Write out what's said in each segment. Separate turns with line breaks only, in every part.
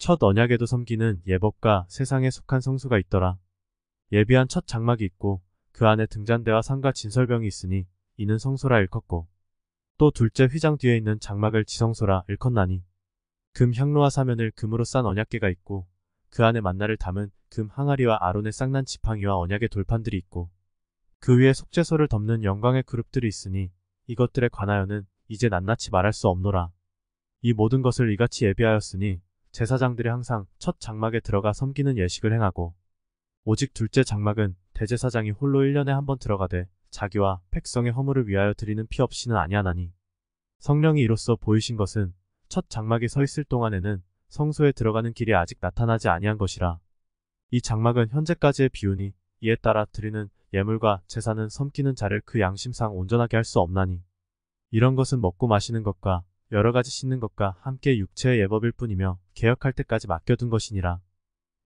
첫 언약에도 섬기는 예법과 세상에 속한 성수가 있더라. 예비한 첫 장막이 있고 그 안에 등잔대와 상과 진설병이 있으니 이는 성소라 일컫고, 또 둘째 휘장 뒤에 있는 장막을 지성소라 일컫나니, 금 향로와 사면을 금으로 싼 언약궤가 있고 그 안에 만나를 담은 금 항아리와 아론의 쌍난 지팡이와 언약의 돌판들이 있고, 그 위에 속죄소를 덮는 영광의 그룹들이 있으니 이것들에 관하여는 이제 낱낱이 말할 수 없노라. 이 모든 것을 이같이 예비하였으니 제사장들이 항상 첫 장막에 들어가 섬기는 예식을 행하고, 오직 둘째 장막은 대제사장이 홀로 1년에 한 번 들어가되 자기와 백성의 허물을 위하여 드리는 피 없이는 아니하나니, 성령이 이로써 보이신 것은 첫 장막이 서 있을 동안에는 성소에 들어가는 길이 아직 나타나지 아니한 것이라. 이 장막은 현재까지의 비유니 이에 따라 드리는 예물과 제사는 섬기는 자를 그 양심상 온전하게 할 수 없나니, 이런 것은 먹고 마시는 것과 여러 가지 씻는 것과 함께 육체의 예법일 뿐이며 개혁할 때까지 맡겨둔 것이니라.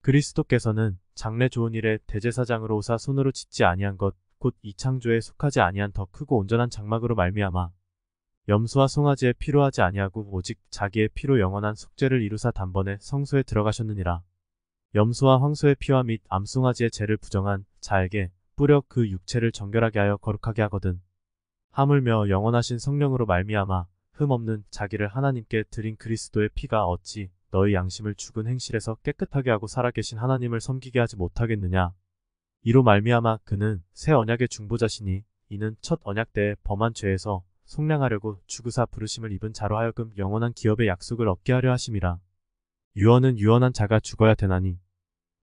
그리스도께서는 장래 좋은 일에 대제사장으로 오사 손으로 짓지 아니한 것 곧 이 창조에 속하지 아니한 더 크고 온전한 장막으로 말미암아 염소와 송아지에 피로 하지 아니하고 오직 자기의 피로 영원한 속죄를 이루사 단번에 성소에 들어가셨느니라. 염소와 황소의 피와 및 암송아지의 죄를 부정한 자에게 뿌려 그 육체를 정결하게 하여 거룩하게 하거든. 하물며 영원하신 성령으로 말미암아 흠없는 자기를 하나님께 드린 그리스도의 피가 어찌 너희 양심을 죽은 행실에서 깨끗하게 하고 살아계신 하나님을 섬기게 하지 못하겠느냐. 이로 말미암아 그는 새 언약의 중보자시니, 이는 첫 언약 때에 범한 죄에서 속량하려고 죽으사 부르심을 입은 자로 하여금 영원한 기업의 약속을 얻게 하려 하심이라. 유언은 유언한 자가 죽어야 되나니,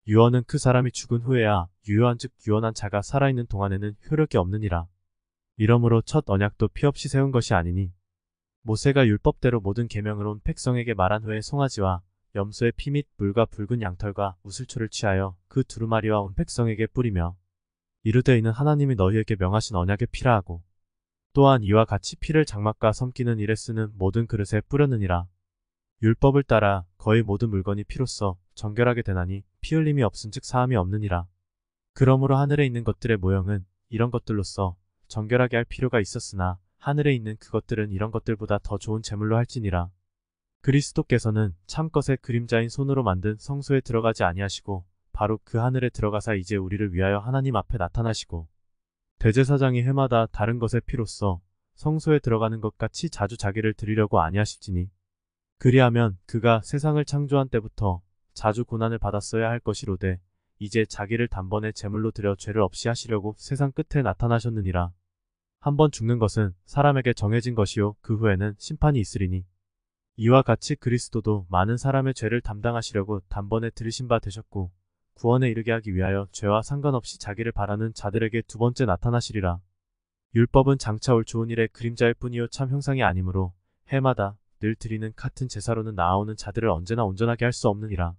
유언은 그 사람이 죽은 후에야 유효한즉 유언한 자가 살아있는 동안에는 효력이 없느니라. 이러므로 첫 언약도 피 없이 세운 것이 아니니, 모세가 율법대로 모든 계명을 온 백성에게 말한 후에 송아지와 염소의 피 및 물과 붉은 양털과 우슬초를 취하여 그 두루마리와 온 백성에게 뿌리며 이르되 이는 하나님이 너희에게 명하신 언약의 피라 하고, 또한 이와 같이 피를 장막과 섬기는 일에 쓰는 모든 그릇에 뿌렸느니라. 율법을 따라 거의 모든 물건이 피로써 정결하게 되나니 피 흘림이 없은즉 사함이 없느니라. 그러므로 하늘에 있는 것들의 모형은 이런 것들로서 정결하게 할 필요가 있었으나 하늘에 있는 그것들은 이런 것들보다 더 좋은 제물로 할지니라. 그리스도께서는 참것의 그림자인 손으로 만든 성소에 들어가지 아니하시고 바로 그 하늘에 들어가사 이제 우리를 위하여 하나님 앞에 나타나시고, 대제사장이 해마다 다른 것의 피로써 성소에 들어가는 것 같이 자주 자기를 드리려고 아니하실지니, 그리하면 그가 세상을 창조한 때부터 자주 고난을 받았어야 할 것이로되 이제 자기를 단번에 제물로 드려 죄를 없이 하시려고 세상 끝에 나타나셨느니라. 한번 죽는 것은 사람에게 정해진 것이요 그 후에는 심판이 있으리니, 이와 같이 그리스도도 많은 사람의 죄를 담당하시려고 단번에 들으신 바 되셨고 구원에 이르게 하기 위하여 죄와 상관없이 자기를 바라는 자들에게 두 번째 나타나시리라. 율법은 장차 올 좋은 일의 그림자일 뿐이요 참 형상이 아니므로 해마다 늘 드리는 같은 제사로는 나아오는 자들을 언제나 온전하게 할 수 없느니라.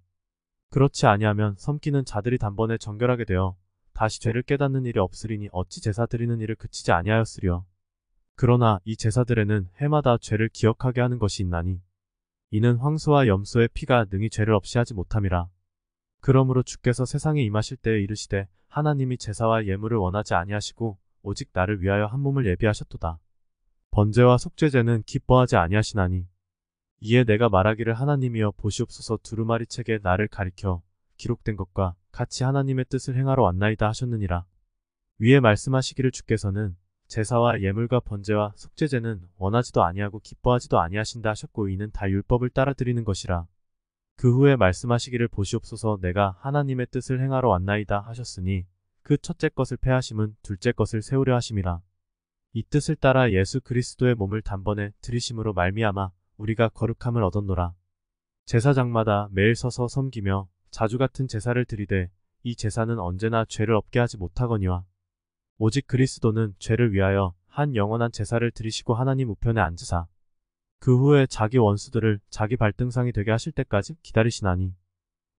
그렇지 아니하면 섬기는 자들이 단번에 정결하게 되어 다시 죄를 깨닫는 일이 없으리니 어찌 제사 드리는 일을 그치지 아니하였으리요. 그러나 이 제사들에는 해마다 죄를 기억하게 하는 것이 있나니, 이는 황소와 염소의 피가 능히 죄를 없이 하지 못함이라. 그러므로 주께서 세상에 임하실 때에 이르시되 하나님이 제사와 예물을 원하지 아니하시고 오직 나를 위하여 한 몸을 예비하셨도다. 번제와 속죄제는 기뻐하지 아니하시나니, 이에 내가 말하기를 하나님이여 보시옵소서 두루마리 책에 나를 가리켜 기록된 것과 같이 하나님의 뜻을 행하러 왔나이다 하셨느니라. 위에 말씀하시기를 주께서는 제사와 예물과 번제와 속죄제는 원하지도 아니하고 기뻐하지도 아니하신다 하셨고 이는 다 율법을 따라 드리는 것이라. 그 후에 말씀하시기를 보시옵소서 내가 하나님의 뜻을 행하러 왔나이다 하셨으니 그 첫째 것을 폐하심은 둘째 것을 세우려 하심이라. 이 뜻을 따라 예수 그리스도의 몸을 단번에 드리심으로 말미암아 우리가 거룩함을 얻었노라. 제사장마다 매일 서서 섬기며 자주 같은 제사를 드리되 이 제사는 언제나 죄를 없게 하지 못하거니와, 오직 그리스도는 죄를 위하여 한 영원한 제사를 드리시고 하나님 우편에 앉으사 그 후에 자기 원수들을 자기 발등상이 되게 하실 때까지 기다리시나니,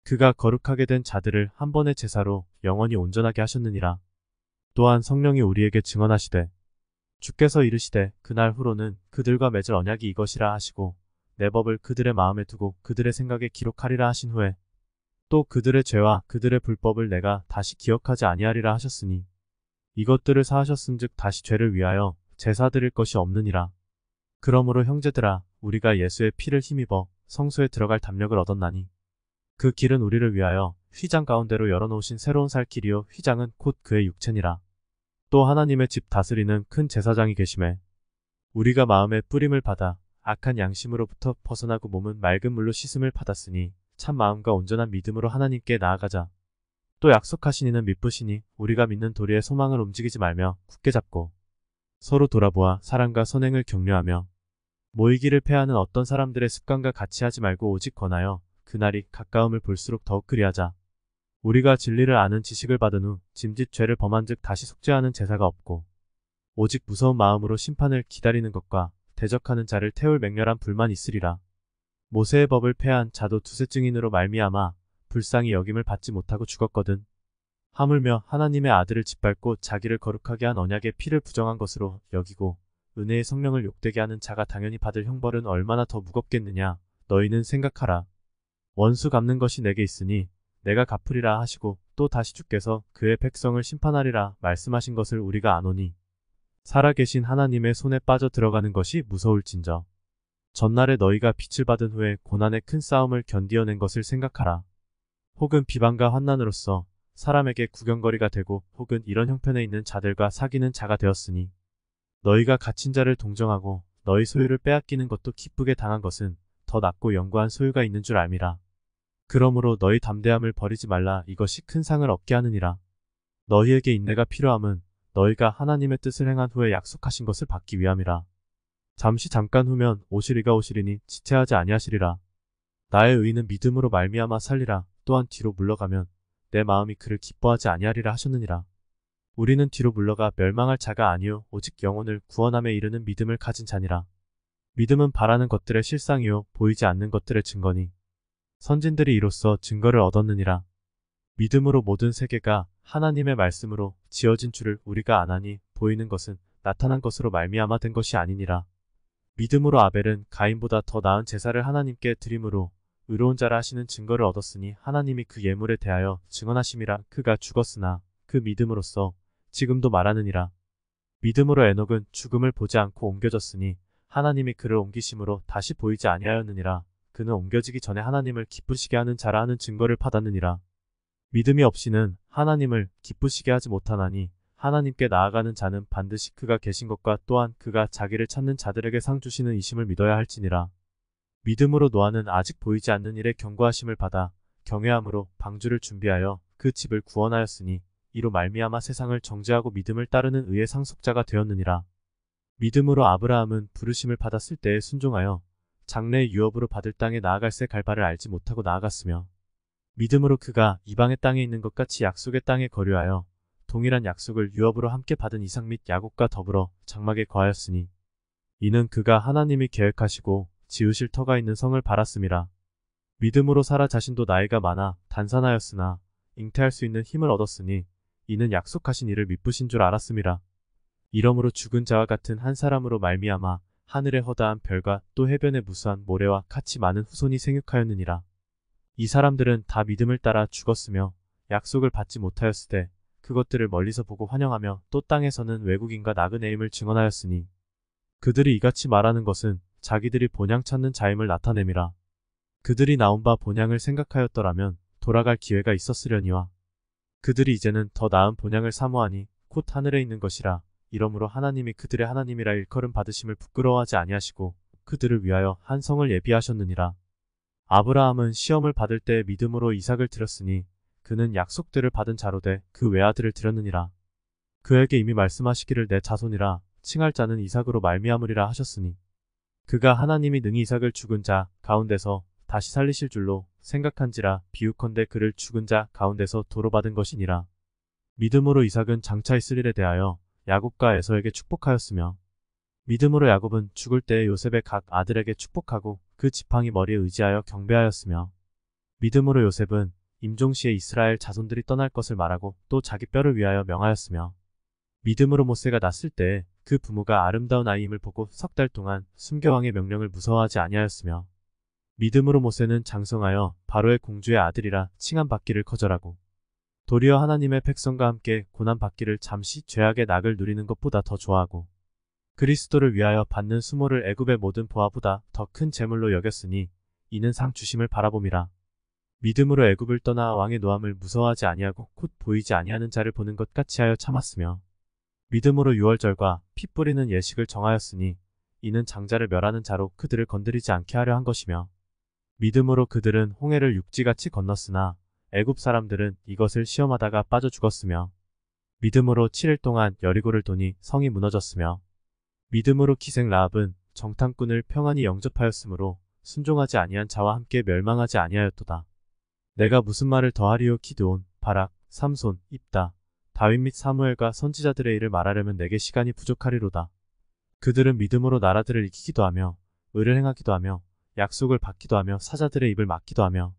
그가 거룩하게 된 자들을 한 번의 제사로 영원히 온전하게 하셨느니라. 또한 성령이 우리에게 증언하시되 주께서 이르시되 그날 후로는 그들과 맺을 언약이 이것이라 하시고 내 법을 그들의 마음에 두고 그들의 생각에 기록하리라 하신 후에 또 그들의 죄와 그들의 불법을 내가 다시 기억하지 아니하리라 하셨으니, 이것들을 사하셨은즉 다시 죄를 위하여 제사 드릴 것이 없느니라. 그러므로 형제들아 우리가 예수의 피를 힘입어 성소에 들어갈 담력을 얻었나니 그 길은 우리를 위하여 휘장 가운데로 열어놓으신 새로운 살 길이요 휘장은 곧 그의 육체니라. 또 하나님의 집 다스리는 큰 제사장이 계심에 우리가 마음의 뿌림을 받아 악한 양심으로부터 벗어나고 몸은 맑은 물로 씻음을 받았으니 참 마음과 온전한 믿음으로 하나님께 나아가자. 또 약속하신 이는 미쁘시니 우리가 믿는 도리의 소망을 움직이지 말며 굳게 잡고 서로 돌아보아 사랑과 선행을 격려하며 모이기를 패하는 어떤 사람들의 습관과 같이 하지 말고 오직 권하여 그날이 가까움을 볼수록 더욱 그리하자. 우리가 진리를 아는 지식을 받은 후 짐짓 죄를 범한 즉 다시 속죄하는 제사가 없고 오직 무서운 마음으로 심판을 기다리는 것과 대적하는 자를 태울 맹렬한 불만 있으리라. 모세의 법을 폐한 자도 두세 증인으로 말미암아 불쌍히 여김을 받지 못하고 죽었거든. 하물며 하나님의 아들을 짓밟고 자기를 거룩하게 한 언약의 피를 부정한 것으로 여기고 은혜의 성령을 욕되게 하는 자가 당연히 받을 형벌은 얼마나 더 무겁겠느냐. 너희는 생각하라. 원수 갚는 것이 내게 있으니 내가 갚으리라 하시고 또 다시 주께서 그의 백성을 심판하리라 말씀하신 것을 우리가 아노니 살아계신 하나님의 손에 빠져 들어가는 것이 무서울진저. 전날에 너희가 빛을 받은 후에 고난의 큰 싸움을 견디어낸 것을 생각하라. 혹은 비방과 환난으로서 사람에게 구경거리가 되고 혹은 이런 형편에 있는 자들과 사귀는 자가 되었으니 너희가 갇힌 자를 동정하고 너희 소유를 빼앗기는 것도 기쁘게 당한 것은 더 낫고 영구한 소유가 있는 줄 알미라. 그러므로 너희 담대함을 버리지 말라. 이것이 큰 상을 얻게 하느니라. 너희에게 인내가 필요함은 너희가 하나님의 뜻을 행한 후에 약속하신 것을 받기 위함이라. 잠깐 후면 오시리가 오시리니 지체하지 아니하시리라. 나의 의인은 믿음으로 말미암아 살리라. 또한 뒤로 물러가면 내 마음이 그를 기뻐하지 아니하리라 하셨느니라. 우리는 뒤로 물러가 멸망할 자가 아니요 오직 영혼을 구원함에 이르는 믿음을 가진 자니라. 믿음은 바라는 것들의 실상이요 보이지 않는 것들의 증거니 선진들이 이로써 증거를 얻었느니라. 믿음으로 모든 세계가 하나님의 말씀으로 지어진 줄을 우리가 아나니 보이는 것은 나타난 것으로 말미암아 된 것이 아니니라. 믿음으로 아벨은 가인보다 더 나은 제사를 하나님께 드림으로 의로운 자라 하시는 증거를 얻었으니 하나님이 그 예물에 대하여 증언하심이라. 그가 죽었으나 그 믿음으로써 지금도 말하느니라. 믿음으로 에녹은 죽음을 보지 않고 옮겨졌으니 하나님이 그를 옮기심으로 다시 보이지 아니하였느니라. 그는 옮겨지기 전에 하나님을 기쁘시게 하는 자라 하는 증거를 받았느니라. 믿음이 없이는 하나님을 기쁘시게 하지 못하나니 하나님께 나아가는 자는 반드시 그가 계신 것과 또한 그가 자기를 찾는 자들에게 상 주시는 이심을 믿어야 할지니라. 믿음으로 노아는 아직 보이지 않는 일에 경고하심을 받아 경외함으로 방주를 준비하여 그 집을 구원하였으니 이로 말미암아 세상을 정죄하고 믿음을 따르는 의의 상속자가 되었느니라. 믿음으로 아브라함은 부르심을 받았을 때에 순종하여 장래의 유업으로 받을 땅에 나아갈새 갈 바를 알지 못하고 나아갔으며 믿음으로 그가 이방의 땅에 있는 것 같이 약속의 땅에 거류하여 동일한 약속을 유업으로 함께 받은 이삭 및 야곱과 더불어 장막에 거하였으니 이는 그가 하나님이 계획하시고 지으실 터가 있는 성을 바랐음이라. 믿음으로 사라 자신도 나이가 많아 단산하였으나 잉태할 수 있는 힘을 얻었으니 이는 약속하신 이를 미쁘신 줄 알았음이라. 이러므로 죽은 자와 같은 한 사람으로 말미암아 하늘의 허다한 별과 또 해변의 무수한 모래와 같이 많은 후손이 생육하였느니라. 이 사람들은 다 믿음을 따라 죽었으며 약속을 받지 못하였으되 그것들을 멀리서 보고 환영하며 또 땅에서는 외국인과 나그네임을 증언하였으니 그들이 이같이 말하는 것은 자기들이 본향 찾는 자임을 나타냄이라. 그들이 나온 바 본향을 생각하였더라면 돌아갈 기회가 있었으려니와 그들이 이제는 더 나은 본향을 사모하니 곧 하늘에 있는 것이라. 이러므로 하나님이 그들의 하나님이라 일컬음 받으심을 부끄러워하지 아니하시고 그들을 위하여 한 성을 예비하셨느니라. 아브라함은 시험을 받을 때 믿음으로 이삭을 드렸으니 그는 약속들을 받은 자로 돼 그 외아들을 드렸느니라. 그에게 이미 말씀하시기를 내 자손이라 칭할 자는 이삭으로 말미암으리라 하셨으니 그가 하나님이 능히 이삭을 죽은 자 가운데서 다시 살리실 줄로 생각한지라. 비유컨대 그를 죽은 자 가운데서 도로 받은 것이니라. 믿음으로 이삭은 장차 있을 일에 대하여 야곱과 에서에게 축복하였으며 믿음으로 야곱은 죽을 때에 요셉의 각 아들에게 축복하고 그 지팡이 머리에 의지하여 경배하였으며 믿음으로 요셉은 임종시에 이스라엘 자손들이 떠날 것을 말하고 또 자기 뼈를 위하여 명하였으며 믿음으로 모세가 났을 때에 그 부모가 아름다운 아이임을 보고 석 달 동안 숨겨왕의 명령을 무서워하지 아니하였으며 믿음으로 모세는 장성하여 바로의 공주의 아들이라 칭함받기를 거절하고 도리어 하나님의 백성과 함께 고난받기를 잠시 죄악의 낙을 누리는 것보다 더 좋아하고 그리스도를 위하여 받는 수모를 애굽의 모든 보화보다 더 큰 재물로 여겼으니 이는 상 주심을 바라봄이라. 믿음으로 애굽을 떠나 왕의 노함을 무서워하지 아니하고 곧 보이지 아니하는 자를 보는 것 같이 하여 참았으며 믿음으로 유월절과 피 뿌리는 예식을 정하였으니 이는 장자를 멸하는 자로 그들을 건드리지 않게 하려 한 것이며 믿음으로 그들은 홍해를 육지같이 건넜으나 애굽 사람들은 이것을 시험하다가 빠져 죽었으며 믿음으로 7일 동안 여리고를 도니 성이 무너졌으며 믿음으로 기생 라합은 정탐꾼을 평안히 영접하였으므로 순종하지 아니한 자와 함께 멸망하지 아니하였도다. 내가 무슨 말을 더하리요. 기드온, 바락, 삼손, 입다, 다윗 및 사무엘과 선지자들의 일을 말하려면 내게 시간이 부족하리로다. 그들은 믿음으로 나라들을 이기기도 하며 의를 행하기도 하며 약속을 받기도 하며 사자들의 입을 막기도 하며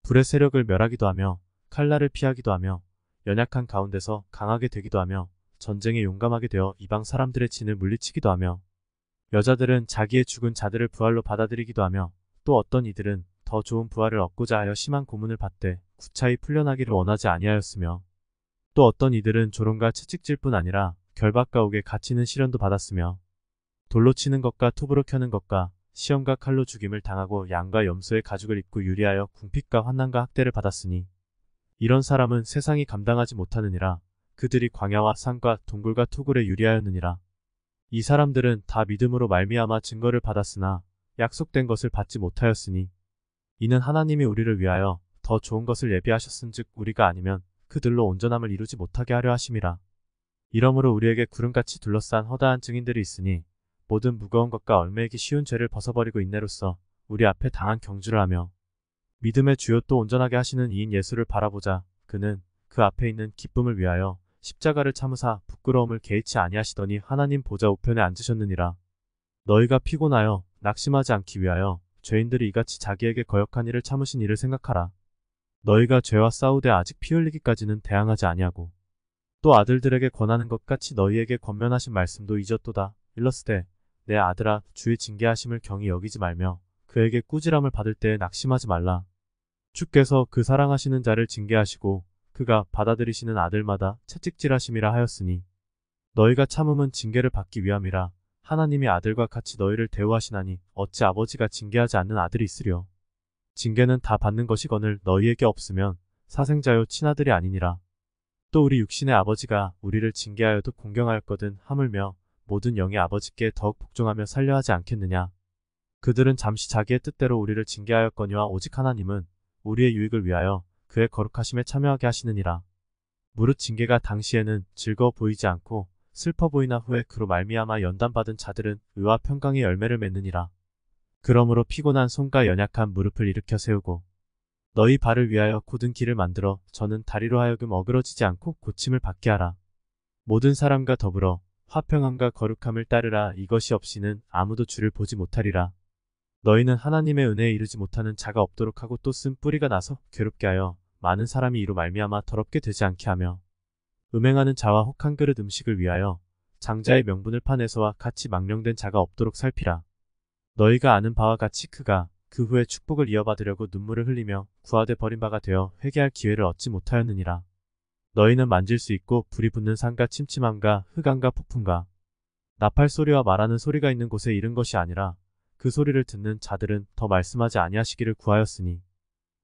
불의 세력을 멸하기도 하며 칼날을 피하기도 하며 연약한 가운데서 강하게 되기도 하며 전쟁에 용감하게 되어 이방 사람들의 진을 물리치기도 하며 여자들은 자기의 죽은 자들을 부활로 받아들이기도 하며 또 어떤 이들은 더 좋은 부활을 얻고자 하여 심한 고문을 받되 구차히 풀려나기를 원하지 아니하였으며 또 어떤 이들은 조롱과 채찍질 뿐 아니라 결박과 옥에 갇히는 시련도 받았으며 돌로 치는 것과 톱으로 켜는 것과 시험과 칼로 죽임을 당하고 양과 염소의 가죽을 입고 유리하여 궁핍과 환난과 학대를 받았으니 이런 사람은 세상이 감당하지 못하느니라. 그들이 광야와 산과 동굴과 토굴에 유리하였느니라. 이 사람들은 다 믿음으로 말미암아 증거를 받았으나 약속된 것을 받지 못하였으니 이는 하나님이 우리를 위하여 더 좋은 것을 예비하셨은즉 우리가 아니면 그들로 온전함을 이루지 못하게 하려 하심이라. 이러므로 우리에게 구름같이 둘러싼 허다한 증인들이 있으니 모든 무거운 것과 얽매이기 쉬운 죄를 벗어버리고 인내로써 우리 앞에 당한 경주를 하며 믿음의 주요 또 온전하게 하시는 이인 예수를 바라보자. 그는 그 앞에 있는 기쁨을 위하여 십자가를 참으사 부끄러움을 개의치 아니하시더니 하나님 보좌 우편에 앉으셨느니라. 너희가 피곤하여 낙심하지 않기 위하여 죄인들이 이같이 자기에게 거역한 일을 참으신 이를 생각하라. 너희가 죄와 싸우되 아직 피 흘리기까지는 대항하지 아니하고 또 아들들에게 권하는 것 같이 너희에게 권면하신 말씀도 잊었도다. 일러스되 내 아들아 주의 징계하심을 경히 여기지 말며 그에게 꾸지람을 받을 때에 낙심하지 말라. 주께서 그 사랑하시는 자를 징계하시고 그가 받아들이시는 아들마다 채찍질하심이라 하였으니 너희가 참음은 징계를 받기 위함이라. 하나님이 아들과 같이 너희를 대우하시나니 어찌 아버지가 징계하지 않는 아들이 있으랴. 징계는 다 받는 것이거늘 너희에게 없으면 사생자요 친아들이 아니니라. 또 우리 육신의 아버지가 우리를 징계하여도 공경하였거든 하물며 모든 영의 아버지께 더욱 복종하며 살려 하지 않겠느냐. 그들은 잠시 자기의 뜻대로 우리를 징계하였거니와 오직 하나님은 우리의 유익을 위하여 그의 거룩하심에 참여하게 하시느니라. 무릇 징계가 당시에는 즐거워 보이지 않고 슬퍼 보이나 후에 그로 말미암아 연단받은 자들은 의와 평강의 열매를 맺느니라. 그러므로 피곤한 손과 연약한 무릎을 일으켜 세우고 너희 발을 위하여 곧은 길을 만들어 저는 다리로 하여금 어그러지지 않고 고침을 받게 하라. 모든 사람과 더불어 화평함과 거룩함을 따르라. 이것이 없이는 아무도 주를 보지 못하리라. 너희는 하나님의 은혜에 이르지 못하는 자가 없도록 하고 또 쓴 뿌리가 나서 괴롭게 하여 많은 사람이 이로 말미암아 더럽게 되지 않게 하며 음행하는 자와 혹 한 그릇 음식을 위하여 장자의 명분을 파내서와 같이 망령된 자가 없도록 살피라. 너희가 아는 바와 같이 그가 그 후에 축복을 이어받으려고 눈물을 흘리며 구하되 버린 바가 되어 회개할 기회를 얻지 못하였느니라. 너희는 만질 수 있고 불이 붙는 산과 침침함과 흑암과 폭풍과 나팔 소리와 말하는 소리가 있는 곳에 이른 것이 아니라 그 소리를 듣는 자들은 더 말씀하지 아니하시기를 구하였으니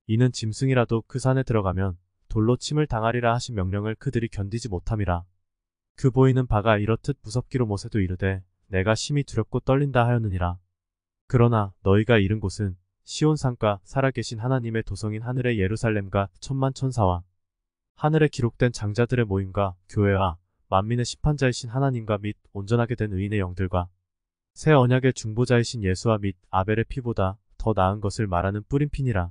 이는 짐승이라도 그 산에 들어가면 돌로 침을 당하리라 하신 명령을 그들이 견디지 못함이라. 그 보이는 바가 이렇듯 무섭기로 모세도 이르되 내가 심히 두렵고 떨린다 하였느니라. 그러나 너희가 이른 곳은 시온산과 살아계신 하나님의 도성인 하늘의 예루살렘과 천만 천사와 하늘에 기록된 장자들의 모임과 교회와 만민의 심판자이신 하나님과 및 온전하게 된 의인의 영들과 새 언약의 중보자이신 예수와 및 아벨의 피보다 더 나은 것을 말하는 뿌림핀이라.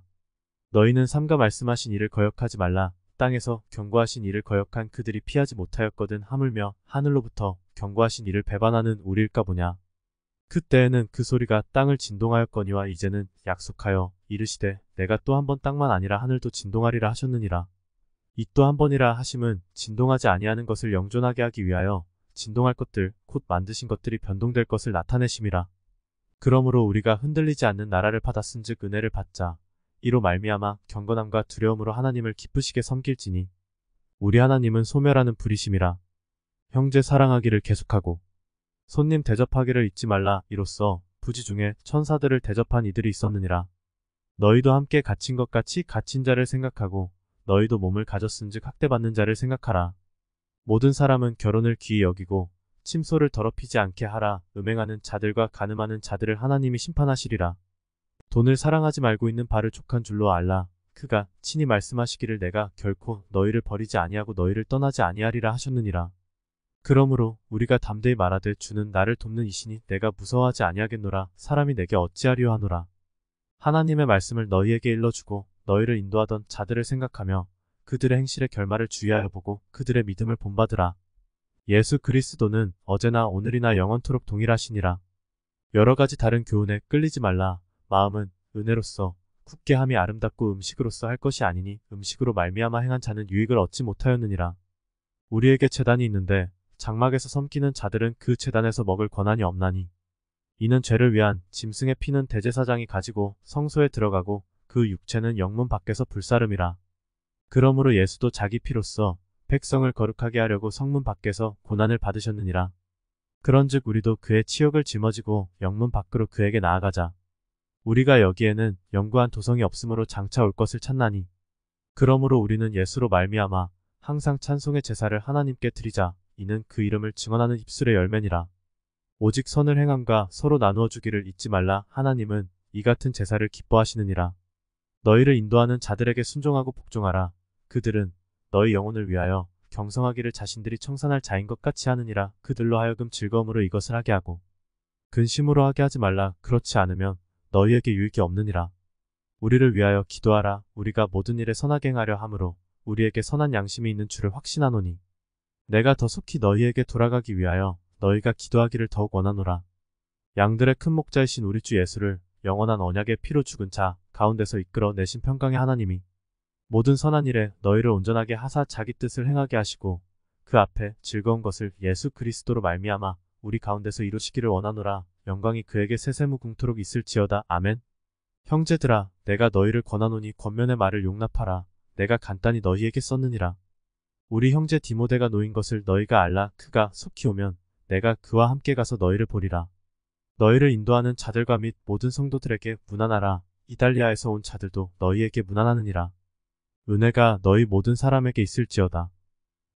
너희는 삼가 말씀하신 이를 거역하지 말라. 땅에서 경고하신 이를 거역한 그들이 피하지 못하였거든 하물며 하늘로부터 경고하신 이를 배반하는 우리일까 보냐. 그때에는 그 소리가 땅을 진동하였거니와 이제는 약속하여 이르시되 내가 또 한 번 땅만 아니라 하늘도 진동하리라 하셨느니라. 이 또 한 번이라 하심은 진동하지 아니하는 것을 영존하게 하기 위하여 진동할 것들 곧 만드신 것들이 변동될 것을 나타내심이라. 그러므로 우리가 흔들리지 않는 나라를 받았은즉 은혜를 받자. 이로 말미암아 경건함과 두려움으로 하나님을 기쁘시게 섬길지니 우리 하나님은 소멸하는 불이심이라. 형제 사랑하기를 계속하고 손님 대접하기를 잊지 말라. 이로써 부지 중에 천사들을 대접한 이들이 있었느니라. 너희도 함께 갇힌 것 같이 갇힌 자를 생각하고 너희도 몸을 가졌은즉 학대받는 자를 생각하라. 모든 사람은 결혼을 귀히 여기고 침소를 더럽히지 않게 하라. 음행하는 자들과 간음하는 자들을 하나님이 심판하시리라. 돈을 사랑하지 말고 있는 바를 족한 줄로 알라. 그가 친히 말씀하시기를 내가 결코 너희를 버리지 아니하고 너희를 떠나지 아니하리라 하셨느니라. 그러므로 우리가 담대히 말하되 주는 나를 돕는 이시니 내가 무서워하지 아니하겠노라. 사람이 내게 어찌하리요 하노라. 하나님의 말씀을 너희에게 일러주고 너희를 인도하던 자들을 생각하며 그들의 행실의 결말을 주의하여 보고 그들의 믿음을 본받으라. 예수 그리스도는 어제나 오늘이나 영원토록 동일하시니라. 여러 가지 다른 교훈에 끌리지 말라. 마음은 은혜로서 굳게 함이 아름답고 음식으로서 할 것이 아니니 음식으로 말미암아 행한 자는 유익을 얻지 못하였느니라. 우리에게 제단이 있는데 장막에서 섬기는 자들은 그 제단에서 먹을 권한이 없나니 이는 죄를 위한 짐승의 피는 대제사장이 가지고 성소에 들어가고 그 육체는 영문 밖에서 불사름이라. 그러므로 예수도 자기 피로써 백성을 거룩하게 하려고 성문 밖에서 고난을 받으셨느니라. 그런즉 우리도 그의 치욕을 짊어지고 영문 밖으로 그에게 나아가자. 우리가 여기에는 영구한 도성이 없으므로 장차 올 것을 찾나니 그러므로 우리는 예수로 말미암아 항상 찬송의 제사를 하나님께 드리자. 이는 그 이름을 증언하는 입술의 열매니라. 오직 선을 행함과 서로 나누어 주기를 잊지 말라. 하나님은 이 같은 제사를 기뻐하시느니라. 너희를 인도하는 자들에게 순종하고 복종하라. 그들은 너희 영혼을 위하여 경성하기를 자신들이 청산할 자인 것 같이 하느니라. 그들로 하여금 즐거움으로 이것을 하게 하고 근심으로 하게 하지 말라. 그렇지 않으면 너희에게 유익이 없느니라. 우리를 위하여 기도하라. 우리가 모든 일에 선하게 행하려 함으로 우리에게 선한 양심이 있는 줄을 확신하노니 내가 더 속히 너희에게 돌아가기 위하여 너희가 기도하기를 더욱 원하노라. 양들의 큰 목자이신 우리 주 예수를 영원한 언약의 피로 죽은 자 가운데서 이끌어 내신 평강의 하나님이 모든 선한 일에 너희를 온전하게 하사 자기 뜻을 행하게 하시고 그 앞에 즐거운 것을 예수 그리스도로 말미암아 우리 가운데서 이루시기를 원하노라. 영광이 그에게 세세무궁토록 있을지어다. 아멘. 형제들아, 내가 너희를 권하노니 권면의 말을 용납하라. 내가 간단히 너희에게 썼느니라. 우리 형제 디모데가 놓인 것을 너희가 알라. 그가 속히 오면 내가 그와 함께 가서 너희를 보리라. 너희를 인도하는 자들과 및 모든 성도들에게 문안하라. 이달리아에서 온 자들도 너희에게 문안하느니라. 은혜가 너희 모든 사람에게 있을지어다.